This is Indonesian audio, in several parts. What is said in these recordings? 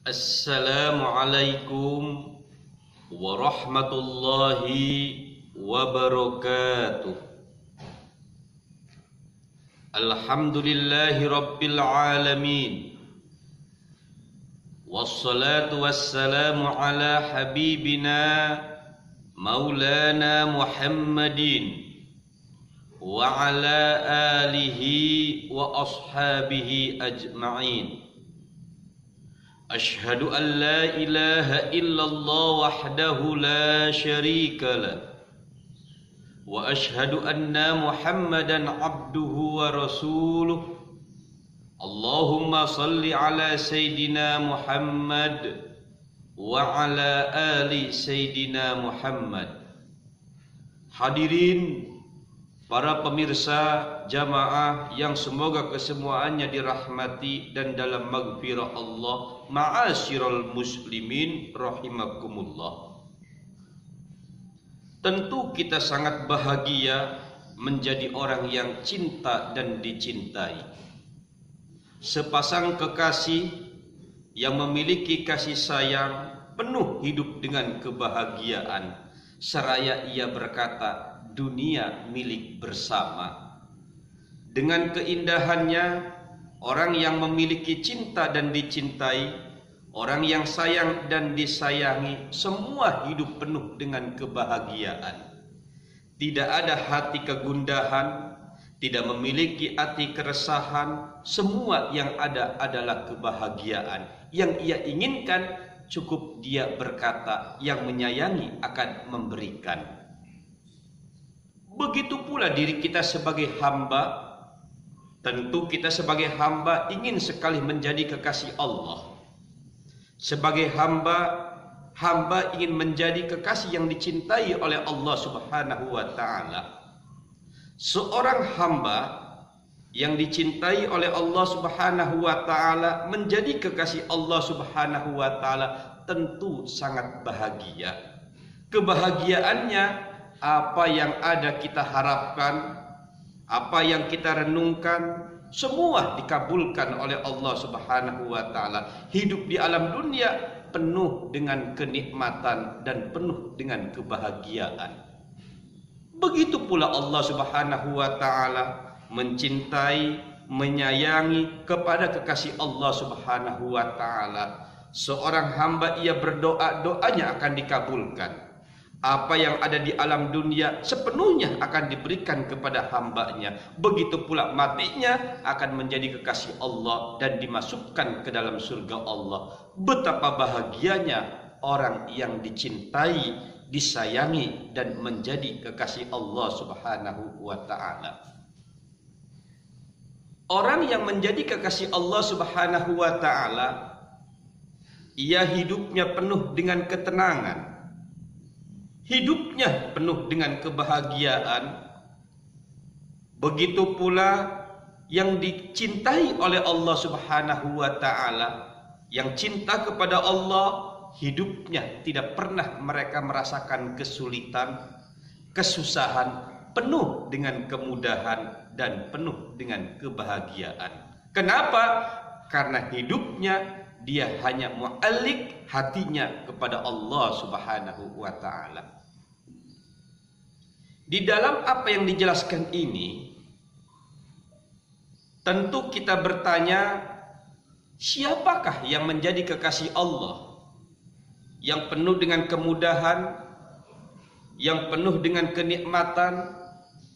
Assalamualaikum warahmatullahi wabarakatuh. Alhamdulillahi rabbil alamin. Wassalatu wassalamu ala habibina maulana Muhammadin wa ala alihi wa ashabihi ajma'in. Ashhadu an la ilaha illallah wahdahu la syarika lah wa ashhadu anna Muhammadan abduhu wa rasuluh. Allahumma salli ala Sayyidina Muhammad wa ala ali Sayyidina Muhammad. Hadirin para pemirsa jamaah yang semoga kesemuanya dirahmati dan dalam maghfirah Allah, ma'asyiral muslimin rahimakumullah. Tentu kita sangat bahagia menjadi orang yang cinta dan dicintai. Sepasang kekasih yang memiliki kasih sayang penuh hidup dengan kebahagiaan, seraya ia berkata, dunia milik bersama. Dengan keindahannya, orang yang memiliki cinta dan dicintai, orang yang sayang dan disayangi, semua hidup penuh dengan kebahagiaan. Tidak ada hati kegundahan, tidak memiliki hati keresahan, semua yang ada adalah kebahagiaan. Yang ia inginkan cukup dia berkata, yang menyayangi akan memberikan. Begitu pula diri kita sebagai hamba. Tentu kita sebagai hamba ingin sekali menjadi kekasih Allah. Sebagai hamba ingin menjadi kekasih yang dicintai oleh Allah Subhanahu wa ta'ala. Seorang hamba yang dicintai oleh Allah Subhanahu wa ta'ala menjadi kekasih Allah Subhanahu wa ta'ala tentu sangat bahagia. Kebahagiaannya, apa yang ada kita harapkan, apa yang kita renungkan, semua dikabulkan oleh Allah Subhanahu wa ta'ala. Hidup di alam dunia penuh dengan kenikmatan dan penuh dengan kebahagiaan. Begitu pula Allah Subhanahu wa ta'ala mencintai, menyayangi kepada kekasih Allah Subhanahu wa ta'ala. Seorang hamba ia berdoa, doanya akan dikabulkan. Apa yang ada di alam dunia sepenuhnya akan diberikan kepada hambanya. Begitu pula matinya akan menjadi kekasih Allah dan dimasukkan ke dalam surga Allah. Betapa bahagianya orang yang dicintai, disayangi dan menjadi kekasih Allah Subhanahu wa ta'ala. Orang yang menjadi kekasih Allah Subhanahu wa ta'ala, ia hidupnya penuh dengan ketenangan, hidupnya penuh dengan kebahagiaan. Begitu pula yang dicintai oleh Allah Subhanahu wa ta'ala, yang cinta kepada Allah, hidupnya tidak pernah mereka merasakan kesulitan, kesusahan, penuh dengan kemudahan dan penuh dengan kebahagiaan. Kenapa? Karena hidupnya dia hanya mu'allik hatinya kepada Allah Subhanahu wa ta'ala. Di dalam apa yang dijelaskan ini, tentu kita bertanya, siapakah yang menjadi kekasih Allah, yang penuh dengan kemudahan, yang penuh dengan kenikmatan,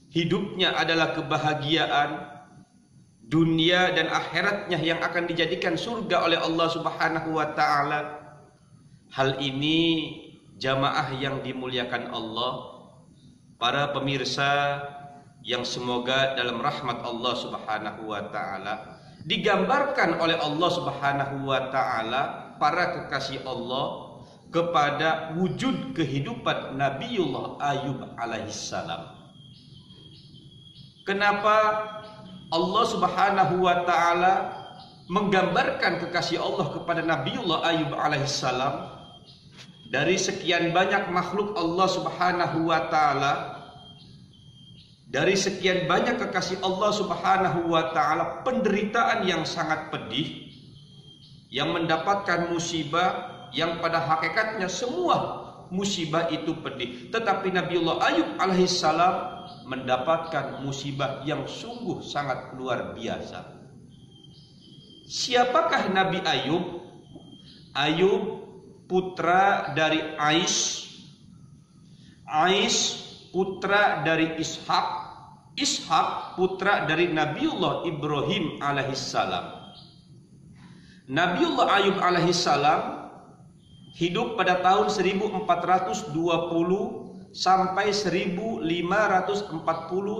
hidupnya adalah kebahagiaan, dunia dan akhiratnya yang akan dijadikan surga oleh Allah Subhanahu wa ta'ala. Hal ini jamaah yang dimuliakan Allah, para pemirsa yang semoga dalam rahmat Allah Subhanahu wa ta'ala, digambarkan oleh Allah Subhanahu wa ta'ala para kekasih Allah kepada wujud kehidupan Nabiullah Ayub alaihissalam. Kenapa Allah Subhanahu wa ta'ala menggambarkan kekasih Allah kepada Nabiullah Ayub alaihissalam? Dari sekian banyak makhluk Allah Subhanahu wa ta'ala, dari sekian banyak kekasih Allah Subhanahu wa ta'ala, penderitaan yang sangat pedih, yang mendapatkan musibah yang pada hakikatnya semua musibah itu pedih. Tetapi Nabiullah Ayub alaihissalam mendapatkan musibah yang sungguh sangat luar biasa. Siapakah Nabi Ayub? Ayub putra dari Ais, Ais putra dari Ishak, Ishak putra dari Nabiullah Ibrahim alaihissalam. Nabiullah Ayub alaihissalam hidup pada tahun 1420 sampai 1540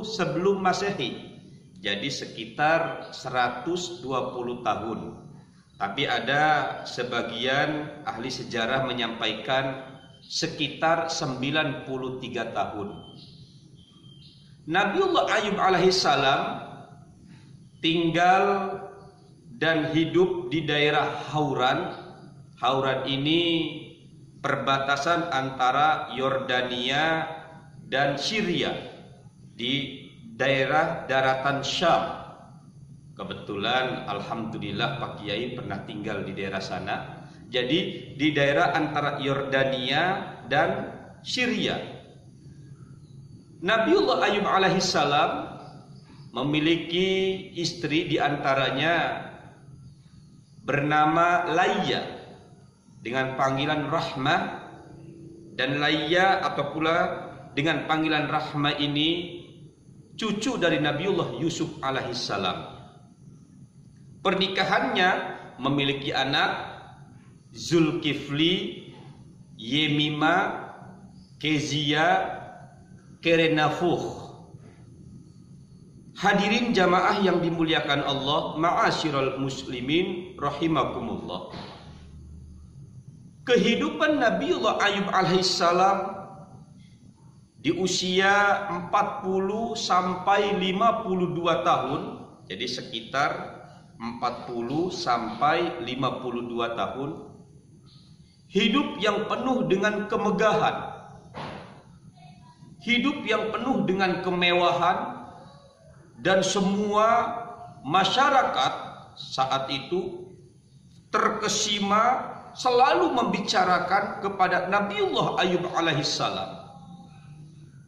sebelum Masehi. Jadi sekitar 120 tahun. Tapi ada sebagian ahli sejarah menyampaikan sekitar 93 tahun. Nabiullah Ayub alaihissalam tinggal dan hidup di daerah Hauran. Hauran ini perbatasan antara Yordania dan Syria di daerah daratan Syam. Kebetulan alhamdulillah Pak Kiai pernah tinggal di daerah sana. Jadi di daerah antara Yordania dan Syria. Nabiullah Ayub alaihissalam memiliki istri, di antaranya bernama Layya dengan panggilan Rahmah, dan Layya atau pula dengan panggilan Rahmah ini cucu dari Nabiullah Yusuf alaihissalam. Pernikahannya memiliki anak Zulkifli, Yemima, Kezia, Kerenafuh. Hadirin jamaah yang dimuliakan Allah, ma'asyiral muslimin rahimakumullah. Kehidupan Nabiullah Ayub alaihissalam di usia 40 sampai 52 tahun, jadi sekitar 40 sampai 52 tahun, hidup yang penuh dengan kemegahan, hidup yang penuh dengan kemewahan, dan semua masyarakat saat itu terkesima selalu membicarakan kepada Nabiullah Ayub alaihissalam.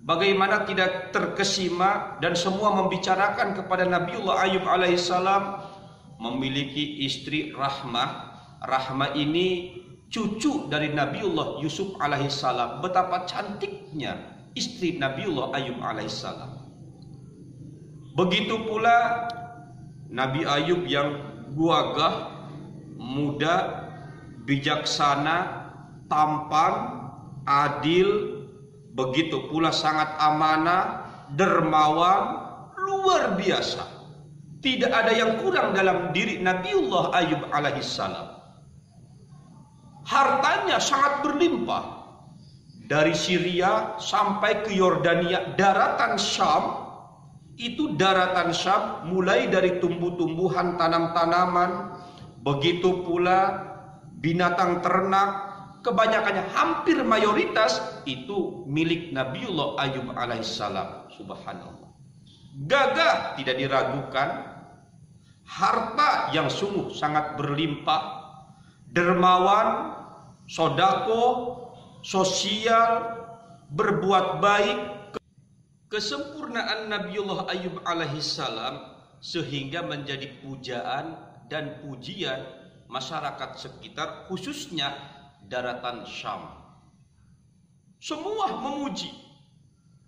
Bagaimana tidak terkesima dan semua membicarakan kepada Nabiullah Ayub alaihissalam memiliki istri Rahmah. Rahmah ini cucu dari Nabiullah Yusuf alaihissalam. Betapa cantiknya istri Nabiullah Ayub alaihissalam. Begitu pula Nabi Ayub yang gagah, muda, bijaksana, tampan, adil, begitu pula sangat amanah, dermawan, luar biasa. Tidak ada yang kurang dalam diri Nabiullah Ayub alaihissalam. Hartanya sangat berlimpah. Dari Syria sampai ke Yordania, daratan Syam. Itu daratan Syam mulai dari tumbuh-tumbuhan, tanam-tanaman, begitu pula binatang ternak, kebanyakannya hampir mayoritas itu milik Nabiullah Ayub alaihissalam. Subhanallah. Gagah tidak diragukan, harta yang sungguh sangat berlimpah, dermawan, sodako, sosial, berbuat baik. Kesempurnaan Nabiullah Ayub alaihissalam sehingga menjadi pujaan dan pujian masyarakat sekitar, khususnya daratan Syam. Semua memuji,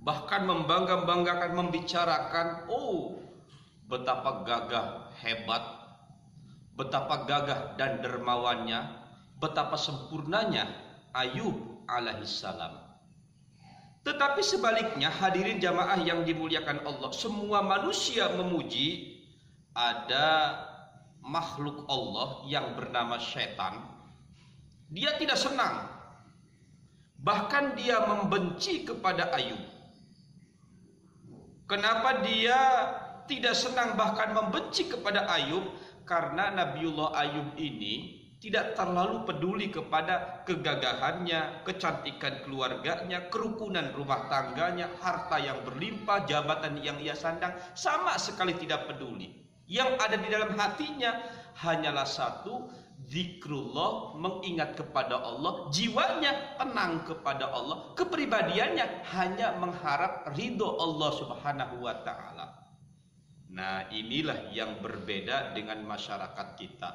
bahkan membangga-banggakan, membicarakan, oh betapa gagah hebat, betapa gagah dan dermawannya, betapa sempurnanya Ayub alaihissalam. Tetapi sebaliknya, hadirin jamaah yang dimuliakan Allah, semua manusia memuji, ada makhluk Allah yang bernama setan. Dia tidak senang, bahkan dia membenci kepada Ayub. Kenapa dia tidak senang bahkan membenci kepada Ayub? Karena Nabiullah Ayub ini tidak terlalu peduli kepada kegagahannya, kecantikan keluarganya, kerukunan rumah tangganya, harta yang berlimpah, jabatan yang ia sandang, sama sekali tidak peduli. Yang ada di dalam hatinya hanyalah satu, zikrullah, mengingat kepada Allah, jiwanya tenang kepada Allah, kepribadiannya hanya mengharap ridho Allah Subhanahu wa taala. Nah, inilah yang berbeda dengan masyarakat kita.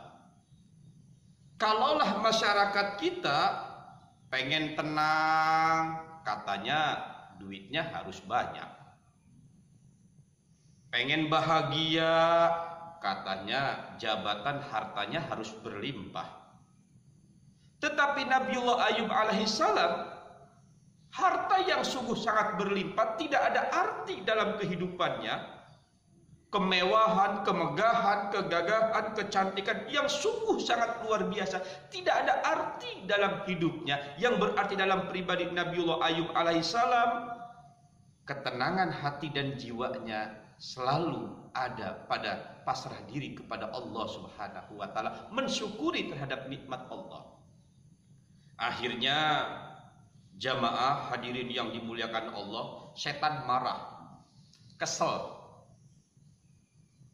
Kalaulah masyarakat kita pengen tenang, katanya duitnya harus banyak. Pengen bahagia, katanya jabatan hartanya harus berlimpah. Tetapi Nabiullah Ayub alaihissalam, harta yang sungguh sangat berlimpah tidak ada arti dalam kehidupannya. Kemewahan, kemegahan, kegagahan, kecantikan yang sungguh sangat luar biasa tidak ada arti dalam hidupnya. Yang berarti dalam pribadi Nabiullah Ayub alaihissalam, ketenangan hati dan jiwanya selalu ada pada pasrah diri kepada Allah Subhanahu wa taala, mensyukuri terhadap nikmat Allah. Akhirnya jamaah hadirin yang dimuliakan Allah, setan marah, kesel.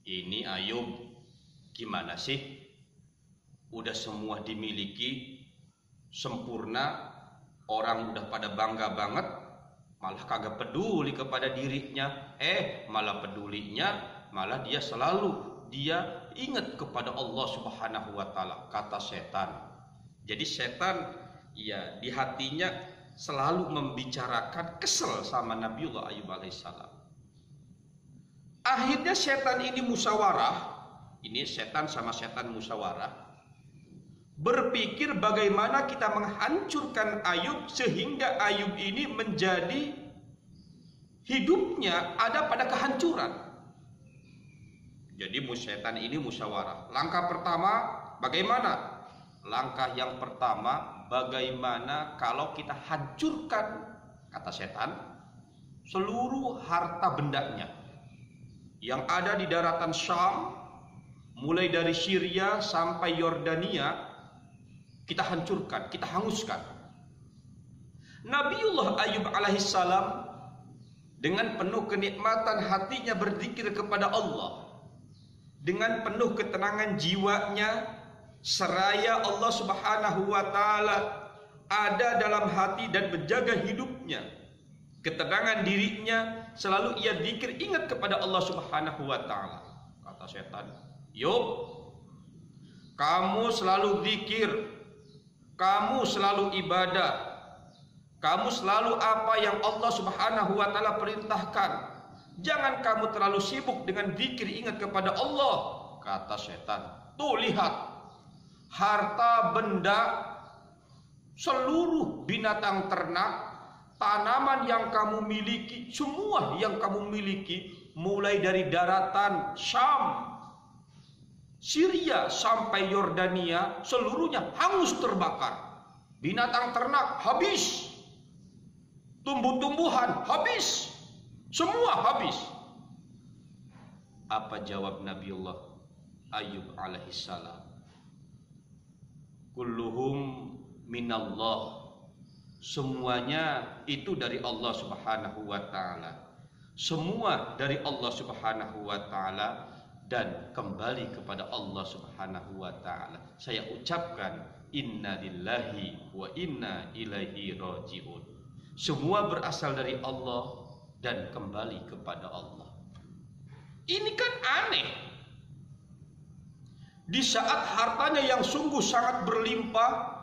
Ini Ayub gimana sih? Udah semua dimiliki, sempurna, orang udah pada bangga banget, malah kagak peduli kepada dirinya. Malah pedulinya, malah dia selalu ingat kepada Allah Subhanahu wa taala, kata setan. Jadi setan ya di hatinya selalu membicarakan kesel sama Nabiullah Ayub alaihissalam. Akhirnya setan ini musyawarah, ini setan sama setan musyawarah, berpikir bagaimana kita menghancurkan Ayub sehingga Ayub ini menjadi hidupnya ada pada kehancuran. Jadi setan ini musyawarah. Langkah pertama bagaimana? Langkah yang pertama, bagaimana kalau kita hancurkan, kata setan, seluruh harta bendanya yang ada di daratan Syam, mulai dari Syria sampai Yordania, kita hancurkan, kita hanguskan. Nabiullah Ayub alaihissalam dengan penuh kenikmatan hatinya berzikir kepada Allah, dengan penuh ketenangan jiwanya, seraya Allah Subhanahu wa taala ada dalam hati dan menjaga hidupnya, ketenangan dirinya, selalu ia zikir, ingat kepada Allah Subhanahu wa taala. Kata setan, "Yub, kamu selalu zikir, kamu selalu ibadah, kamu selalu apa yang Allah Subhanahu wa taala perintahkan. Jangan kamu terlalu sibuk dengan zikir, ingat kepada Allah." Kata setan, "Tuh lihat, harta benda, seluruh binatang ternak, tanaman yang kamu miliki, semua yang kamu miliki, mulai dari daratan Syam, Syria sampai Yordania, seluruhnya hangus terbakar. Binatang ternak habis, tumbuh-tumbuhan habis, semua habis." Apa jawab Nabiullah Ayub alaihissalam? "Kulluhum minallah." Semuanya itu dari Allah Subhanahu wa taala. Semua dari Allah Subhanahu wa taala dan kembali kepada Allah Subhanahu wa taala. Saya ucapkan inna lillahi wa inna ilaihi rajiun. Semua berasal dari Allah dan kembali kepada Allah. Ini kan aneh. Di saat hartanya yang sungguh sangat berlimpah,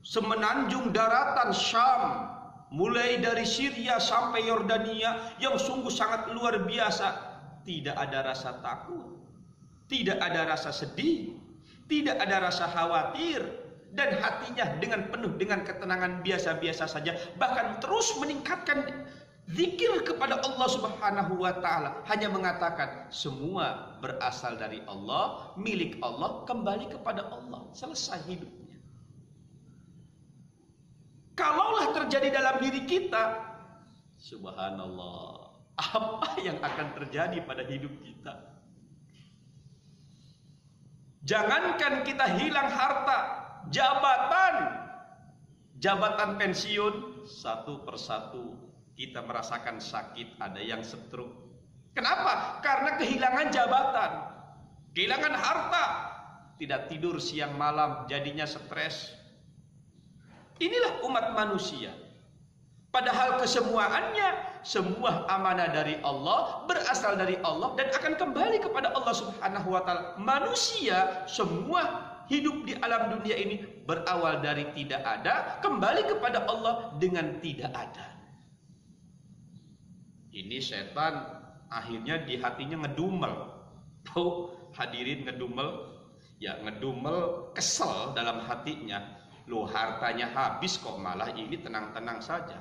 semenanjung daratan Syam, mulai dari Syria sampai Yordania, yang sungguh sangat luar biasa, tidak ada rasa takut, tidak ada rasa sedih, tidak ada rasa khawatir, dan hatinya dengan penuh dengan ketenangan biasa-biasa saja, bahkan terus meningkatkan zikir kepada Allah Subhanahu wa taala, hanya mengatakan semua berasal dari Allah, milik Allah, kembali kepada Allah, selesai hidupnya. Kalaulah terjadi dalam diri kita, subhanallah, apa yang akan terjadi pada hidup kita? Jangankan kita hilang harta, jabatan pensiun, satu persatu kita merasakan sakit, ada yang stroke. Kenapa? Karena kehilangan jabatan, kehilangan harta, tidak tidur siang malam, jadinya stres. Inilah umat manusia. Padahal kesemuaannya, semua amanah dari Allah, berasal dari Allah dan akan kembali kepada Allah Subhanahu wa taala. Manusia semua hidup di alam dunia ini berawal dari tidak ada, kembali kepada Allah dengan tidak ada. Ini setan akhirnya di hatinya ngedumel. Tuh, hadirin ngedumel. Ya, ngedumel, kesel dalam hatinya. Loh, hartanya habis kok malah ini tenang-tenang saja.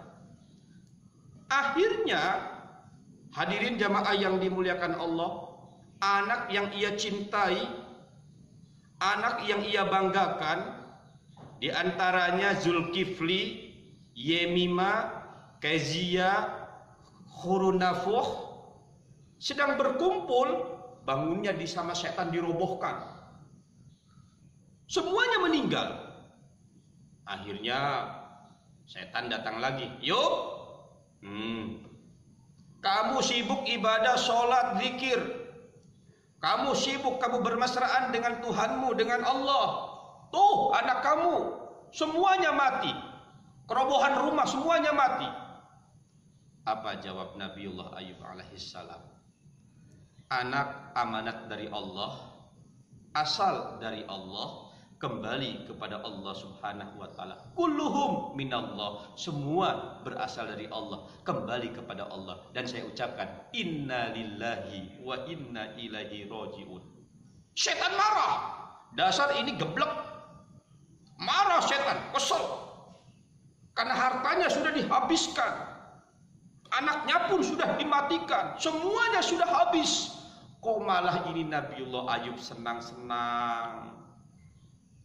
Akhirnya, hadirin jamaah yang dimuliakan Allah, anak yang ia cintai, anak yang ia banggakan, di antaranya Zulkifli, Yemima, Kezia, Khurunafuh, sedang berkumpul, bangunnya di sama setan dirobohkan. Semuanya meninggal. Akhirnya setan datang lagi. Yuk, kamu sibuk ibadah, sholat, zikir. Kamu sibuk, kamu bermesraan dengan Tuhanmu, dengan Allah. Tuh anak kamu, semuanya mati. Kerobohan rumah, semuanya mati. Apa jawab Nabiullah Ayub alaihissalam? Anak amanat dari Allah, asal dari Allah, kembali kepada Allah Subhanahu wa taala. Kulluhum minallah, semua berasal dari Allah, kembali kepada Allah. Dan saya ucapkan inna lillahi wa inna ilaihi rajiun. Setan marah. Dasar ini geblek. Marah setan, kesel. Karena hartanya sudah dihabiskan. Anaknya pun sudah dimatikan. Semuanya sudah habis. Kok malah ini Nabiullah Ayub senang-senang.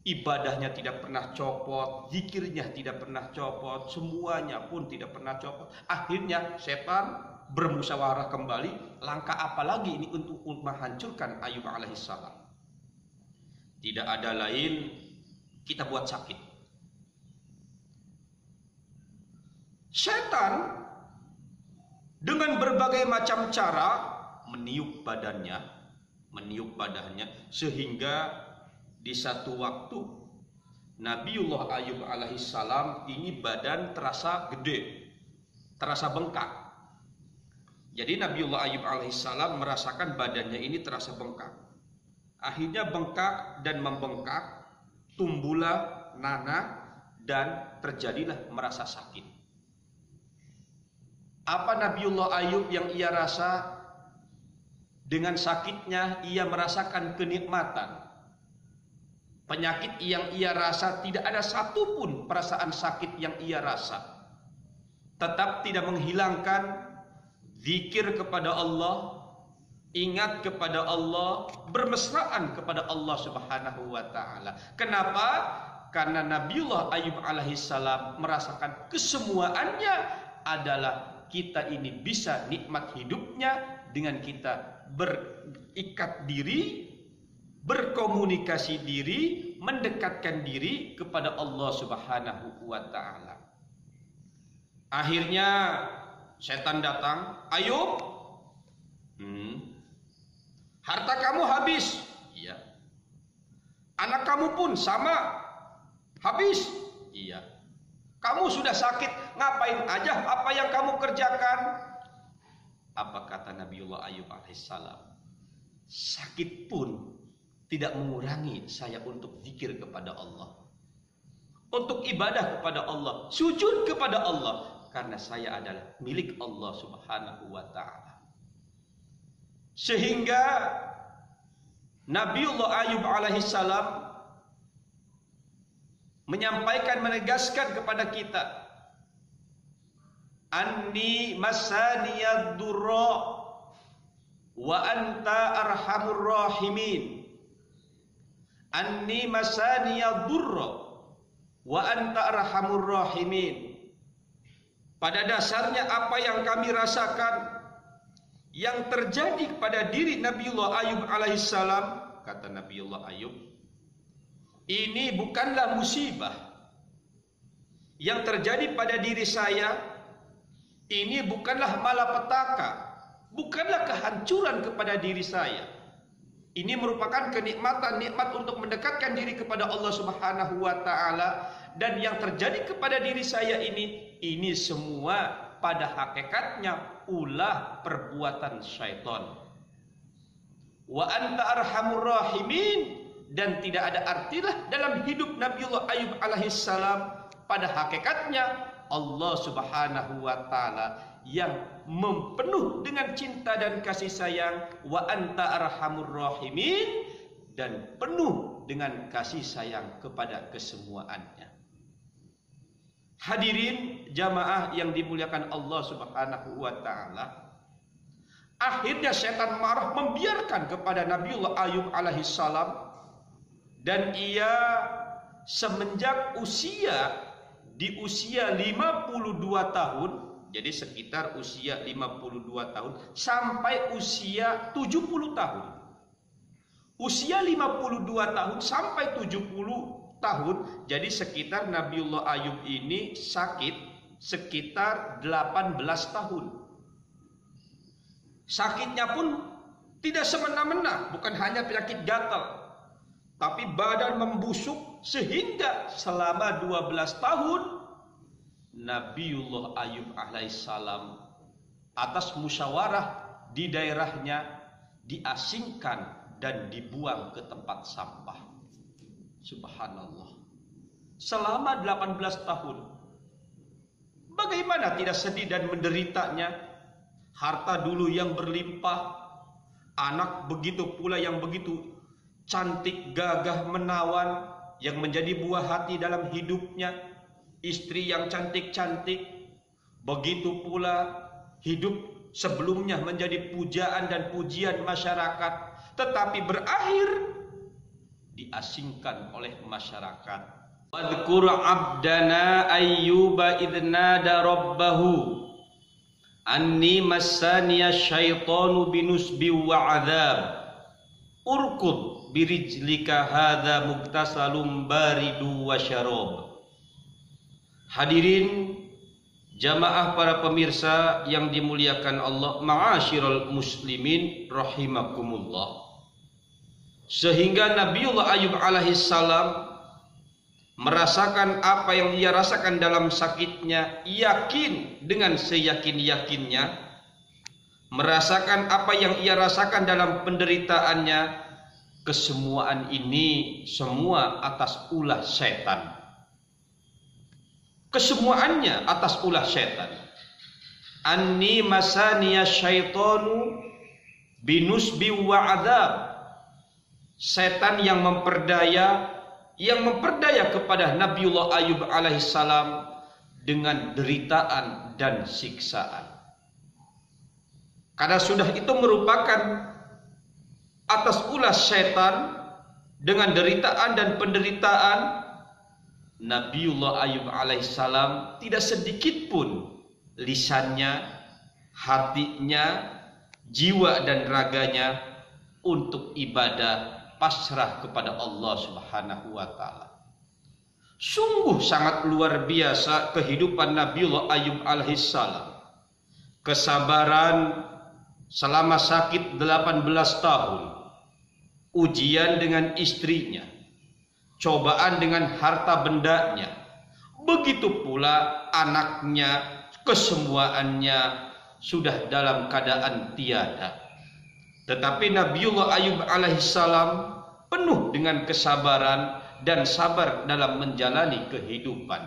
Ibadahnya tidak pernah copot, zikirnya tidak pernah copot, semuanya pun tidak pernah copot. Akhirnya setan bermusyawarah kembali, langkah apa lagi ini untuk menghancurkan Ayub alaihissalam? Tidak ada lain, kita buat sakit. Setan dengan berbagai macam cara meniup badannya sehingga di satu waktu Nabiullah Ayub alaihissalam ini badan terasa gede, terasa bengkak. Jadi Nabiullah Ayub alaihissalam merasakan badannya ini terasa bengkak. Akhirnya bengkak dan membengkak, tumbuhlah nanah dan terjadilah merasa sakit. Apa Nabiullah Ayub yang ia rasa? Dengan sakitnya ia merasakan kenikmatan. Penyakit yang ia rasa tidak ada satupun perasaan sakit yang ia rasa. Tetap tidak menghilangkan zikir kepada Allah, ingat kepada Allah, bermesraan kepada Allah Subhanahu wa taala. Kenapa? Karena Nabiullah Ayub alaihissalam merasakan kesemuaannya adalah kita ini bisa nikmat hidupnya dengan kita berikat diri, berkomunikasi diri, mendekatkan diri kepada Allah Subhanahu wa taala. Akhirnya setan datang, Ayub, harta kamu habis. Iya. Anak kamu pun sama, habis. Iya. Kamu sudah sakit, ngapain aja apa yang kamu kerjakan? Apa kata Nabiullah Ayub alaihissalam? Sakit pun tidak mengurangi saya untuk zikir kepada Allah, untuk ibadah kepada Allah, sujud kepada Allah, karena saya adalah milik Allah Subhanahu wa taala. Sehingga Nabiullah Ayub alaihissalam menyampaikan, menegaskan kepada kita, anni masaniyad durra wa anta arhamur rahimin. Anni masaniyad durra wa anta arhamur rahimin. Pada dasarnya apa yang kami rasakan, yang terjadi pada diri Nabiullah Ayub alaihissalam, kata Nabiullah Ayub, ini bukanlah musibah. Yang terjadi pada diri saya ini bukanlah malapetaka, bukanlah kehancuran kepada diri saya. Ini merupakan kenikmatan, nikmat untuk mendekatkan diri kepada Allah Subhanahu wa taala, dan yang terjadi kepada diri saya ini semua pada hakikatnya ulah perbuatan syaitan. Wa anta arhamur rahimin, dan tidak ada artilah dalam hidup Nabiullah Ayub alaihissalam, pada hakikatnya Allah Subhanahu wa taala yang mempenuh dengan cinta dan kasih sayang, wa anta arhamur rahimin, dan penuh dengan kasih sayang kepada kesemuaannya. Hadirin jamaah yang dimuliakan Allah Subhanahu wa taala, akhirnya setan marah membiarkan kepada Nabiullah Ayub alaihissalam, dan ia semenjak di usia 52 tahun, jadi sekitar usia 52 tahun sampai usia 70 tahun. Usia 52 tahun sampai 70 tahun, jadi sekitar Nabiullah Ayub ini sakit sekitar 18 tahun. Sakitnya pun tidak semena-mena, bukan hanya penyakit gatal, tapi badan membusuk, sehingga selama 12 tahun Nabiullah Ayub alaihissalam atas musyawarah di daerahnya diasingkan dan dibuang ke tempat sampah. Subhanallah. Selama 18 tahun. Bagaimana tidak sedih dan menderitanya? Harta dulu yang berlimpah, anak begitu pula yang begitu cantik, gagah, menawan, yang menjadi buah hati dalam hidupnya, istri yang cantik-cantik, begitu pula hidup sebelumnya menjadi pujaan dan pujian masyarakat, tetapi berakhir diasingkan oleh masyarakat. Wadhkur abdana ayyuba idnada rabbahu anni massaniya syaitanu binusbi wa adzab urkud birijlika hadza muktasalum baridu wa syarab. Hadirin jamaah para pemirsa yang dimuliakan Allah, ma'asyiral muslimin rahimakumullah. Sehingga Nabiullah Ayub alaihissalam merasakan apa yang ia rasakan dalam sakitnya, yakin dengan seyakin-yakinnya, merasakan apa yang ia rasakan dalam penderitaannya, kesemuaan ini semua atas ulah setan. Kesemuaannya atas ulah setan. Anni masaniya syaitanu binusbi wa adzab. Setan yang memperdaya kepada Nabiullah Ayub alaihissalam dengan deritaan dan siksaan. Karena sudah itu merupakan atas ulah setan dengan deritaan dan penderitaan, Nabiullah Ayub alaihissalam tidak sedikit pun lisannya, hatinya, jiwa dan raganya untuk ibadah pasrah kepada Allah Subhanahu wa taala. Sungguh sangat luar biasa kehidupan Nabiullah Ayub alaihissalam. Kesabaran selama sakit 18 tahun, ujian dengan istrinya, cobaan dengan harta bendanya, begitu pula anaknya, kesemuaannya sudah dalam keadaan tiada. Tetapi Nabiullah Ayub alaihissalam penuh dengan kesabaran dan sabar dalam menjalani kehidupan.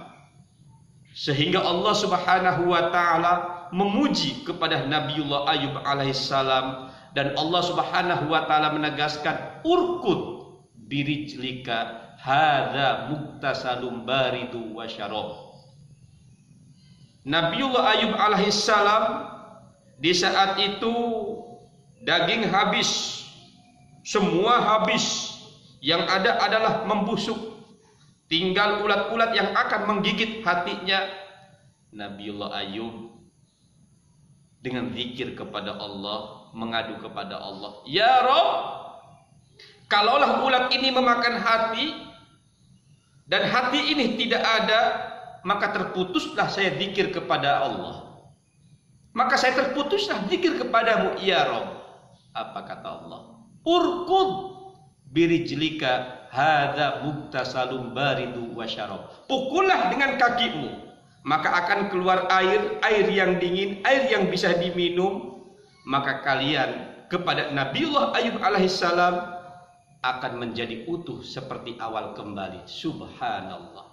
Sehingga Allah Subhanahu wa taala memuji kepada Nabiullah Ayub alaihissalam, dan Allah Subhanahu wa taala menegaskan urkud birijlika hadza muktasalum baridu wa syarab. Nabiullah Ayub alaihissalam di saat itu daging habis, semua habis, yang ada adalah membusuk, tinggal ulat-ulat yang akan menggigit hatinya. Nabiullah Ayub dengan zikir kepada Allah, mengadu kepada Allah, ya Rabb, kalaulah ulat ini memakan hati dan hati ini tidak ada, maka terputuslah saya zikir kepada Allah, maka saya terputuslah zikir kepadamu ya Rabb. Apa kata Allah? urkud birijlika hadza muktasalum baridu wa syarab. Pukullah dengan kakimu, maka akan keluar air yang dingin, air yang bisa diminum. Maka kalian kepada Nabiullah Ayub alaihissalam akan menjadi utuh seperti awal kembali. Subhanallah.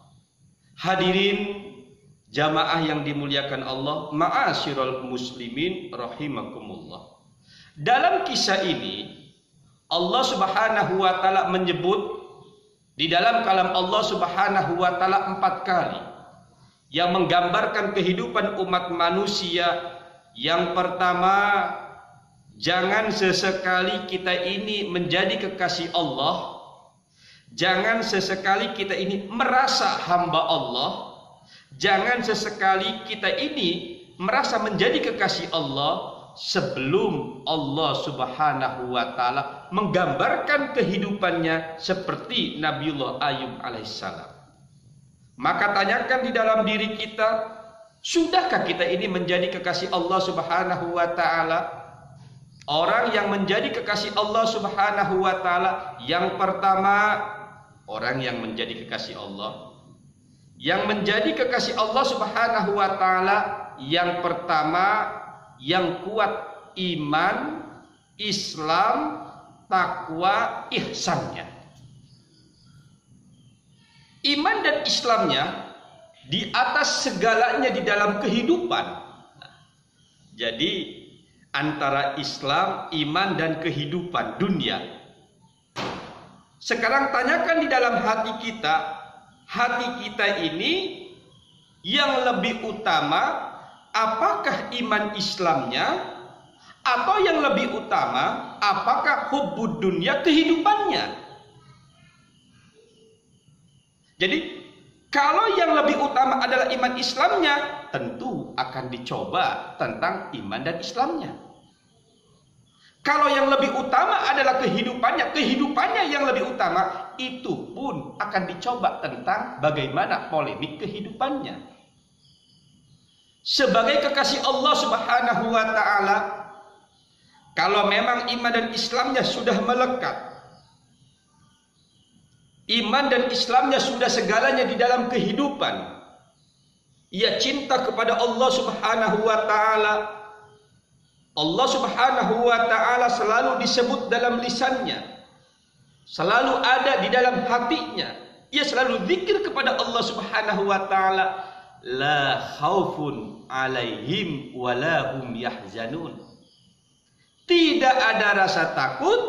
Hadirin jamaah yang dimuliakan Allah, ma'asyiral muslimin rahimakumullah. Dalam kisah ini Allah Subhanahu wa taala menyebut di dalam kalam Allah Subhanahu wa taala 4 kali yang menggambarkan kehidupan umat manusia. Yang pertama, jangan sesekali kita ini menjadi kekasih Allah. Jangan sesekali kita ini merasa hamba Allah. Jangan sesekali kita ini merasa menjadi kekasih Allah sebelum Allah Subhanahu wa taala menggambarkan kehidupannya seperti Nabiullah Ayub alaihissalam. Maka tanyakan di dalam diri kita, sudahkah kita ini menjadi kekasih Allah Subhanahu wa taala? Orang yang menjadi kekasih Allah Subhanahu wa taala, yang pertama, orang yang menjadi kekasih Allah. Yang menjadi kekasih Allah Subhanahu wa taala, yang pertama, yang kuat iman, Islam, takwa, ihsannya. Iman dan Islamnya di atas segalanya di dalam kehidupan. Jadi antara Islam, iman dan kehidupan dunia. Sekarang tanyakan di dalam hati kita ini yang lebih utama, apakah iman Islamnya, atau yang lebih utama, apakah hubbud dunia kehidupannya? Jadi kalau yang lebih utama adalah iman Islamnya, tentu akan dicoba tentang iman dan Islamnya. Kalau yang lebih utama adalah kehidupannya yang lebih utama, itu pun akan dicoba tentang bagaimana polemik kehidupannya. Sebagai kekasih Allah Subhanahu wa taala, kalau memang iman dan Islamnya sudah melekat, iman dan Islamnya sudah segalanya di dalam kehidupan, ia cinta kepada Allah Subhanahu wa taala. Allah Subhanahu wa taala selalu disebut dalam lisannya, selalu ada di dalam hatinya. Ia selalu zikir kepada Allah Subhanahu wa taala, la khaufun alaihim wala hum yahzanun. Tidak ada rasa takut,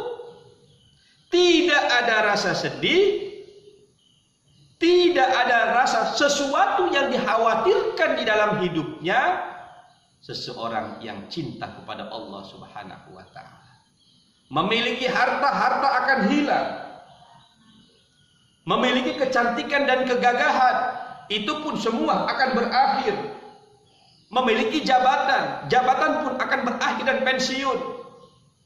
tidak ada rasa sedih, tidak ada rasa sesuatu yang dikhawatirkan di dalam hidupnya seseorang yang cinta kepada Allah Subhanahu wa taala. Memiliki harta akan hilang. Memiliki kecantikan dan kegagahan, itu pun semua akan berakhir. Memiliki jabatan pun akan berakhir dan pensiun.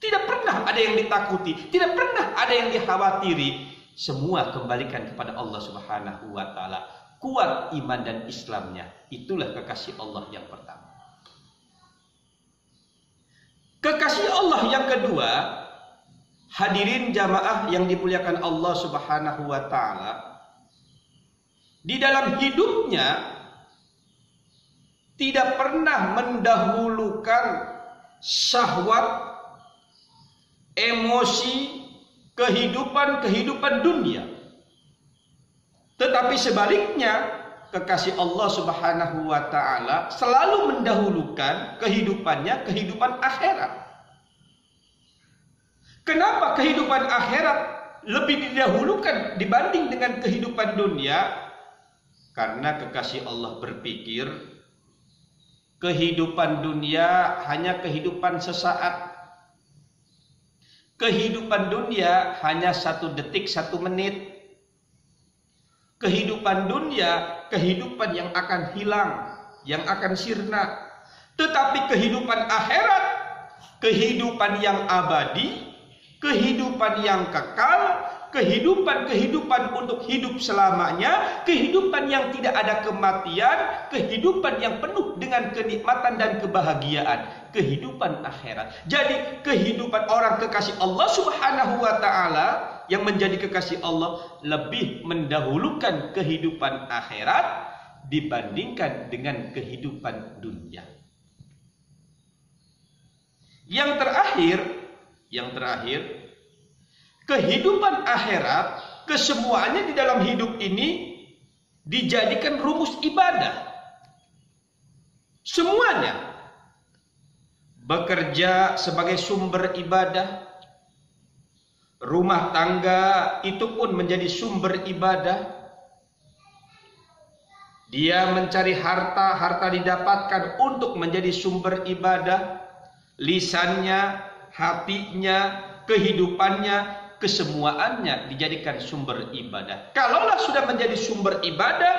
Tidak pernah ada yang ditakuti, tidak pernah ada yang dikhawatiri. Semua kembalikan kepada Allah Subhanahu wa taala. Kuat iman dan Islamnya, itulah kekasih Allah yang pertama. Kekasih Allah yang kedua, hadirin jamaah yang dimuliakan Allah Subhanahu wa taala, di dalam hidupnya tidak pernah mendahulukan syahwat, emosi, kehidupan dunia. Tetapi sebaliknya, kekasih Allah Subhanahu wa taala selalu mendahulukan kehidupannya, kehidupan akhirat. Kenapa kehidupan akhirat lebih didahulukan dibanding dengan kehidupan dunia? Karena kekasih Allah berpikir kehidupan dunia hanya kehidupan sesaat. Kehidupan dunia hanya 1 detik, 1 menit. Kehidupan dunia, kehidupan yang akan hilang, yang akan sirna. Tetapi kehidupan akhirat, kehidupan yang abadi, kehidupan yang kekal, kehidupan untuk hidup selamanya, kehidupan yang tidak ada kematian, kehidupan yang penuh dengan kenikmatan dan kebahagiaan, kehidupan akhirat. Jadi kehidupan orang kekasih Allah Subhanahu wa taala yang menjadi kekasih Allah lebih mendahulukan kehidupan akhirat dibandingkan dengan kehidupan dunia. Yang terakhir, kehidupan akhirat, kesemuanya di dalam hidup ini dijadikan rumus ibadah. Semuanya. Bekerja sebagai sumber ibadah. Rumah tangga itu pun menjadi sumber ibadah. Dia mencari harta, harta didapatkan untuk menjadi sumber ibadah. Lisannya, hatinya, kehidupannya, kesemuaannya dijadikan sumber ibadah. Kalaulah sudah menjadi sumber ibadah,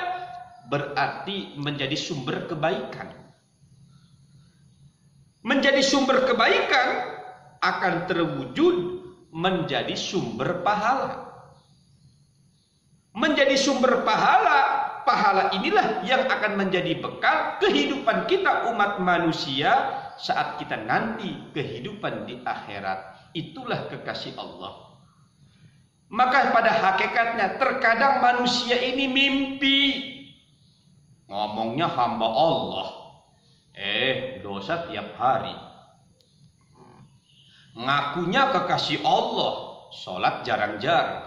berarti menjadi sumber kebaikan. Menjadi sumber kebaikan akan terwujud menjadi sumber pahala. Menjadi sumber pahala, pahala inilah yang akan menjadi bekal kehidupan kita umat manusia saat kita nanti kehidupan di akhirat. Itulah kekasih Allah. Maka pada hakikatnya terkadang manusia ini mimpi. Ngomongnya hamba Allah. Dosa tiap hari. Ngakunya kekasih Allah, sholat jarang-jarang.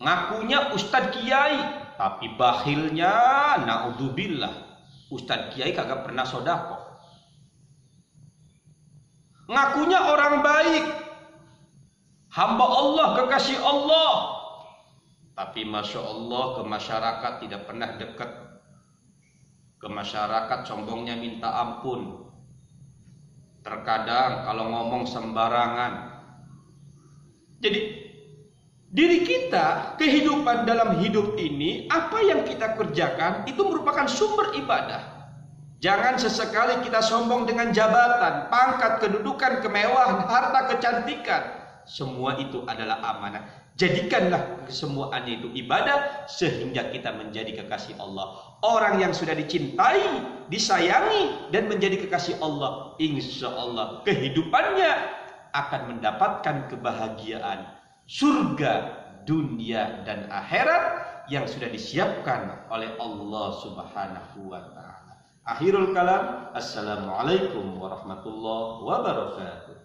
Ngakunya ustadz kiai, tapi bakhilnya naudzubillah. Ustadz kiai kagak pernah sodako. Ngakunya orang baik, hamba Allah, kekasih Allah, tapi masya Allah ke masyarakat tidak pernah dekat. Ke masyarakat sombongnya minta ampun. Terkadang kalau ngomong sembarangan. Jadi diri kita, kehidupan dalam hidup ini, apa yang kita kerjakan itu merupakan sumber ibadah. Jangan sesekali kita sombong dengan jabatan, pangkat, kedudukan, kemewahan, harta, kecantikan. Semua itu adalah amanah. Jadikanlah kesemuanya itu ibadah sehingga kita menjadi kekasih Allah. Orang yang sudah dicintai, disayangi dan menjadi kekasih Allah, insya Allah kehidupannya akan mendapatkan kebahagiaan surga dunia dan akhirat yang sudah disiapkan oleh Allah Subhanahu wa taala. Akhirul kalam, assalamualaikum warahmatullahi wabarakatuh.